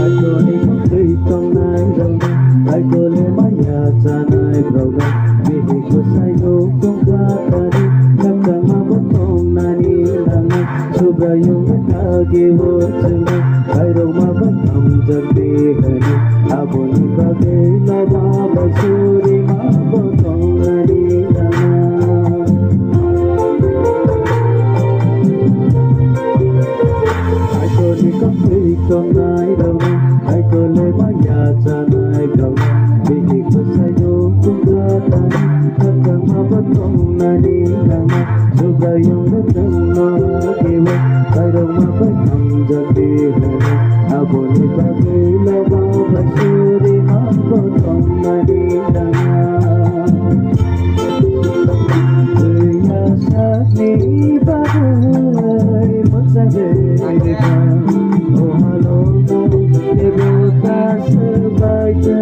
kaitorni koktwi tongnai rokno kaitole maya chanai rokno bihi kusai no kongkatani nakang mabot tongnani nanga subrayong nakagi wotsanga kairong mabot amjagdi hani aboni bagay lababay suri mabot tongnani nanga kaitorni koktwi tongnai rokno kaitole maya chanai rokno bihi kusai no kongkatani nakang mabot tongnani nanga subrayong nakagi kairong mabot amjagdi hani aboni bagay lababay suri mabot tongnani nanga Sasni bagay magsahika O halong mo ibuta sa baita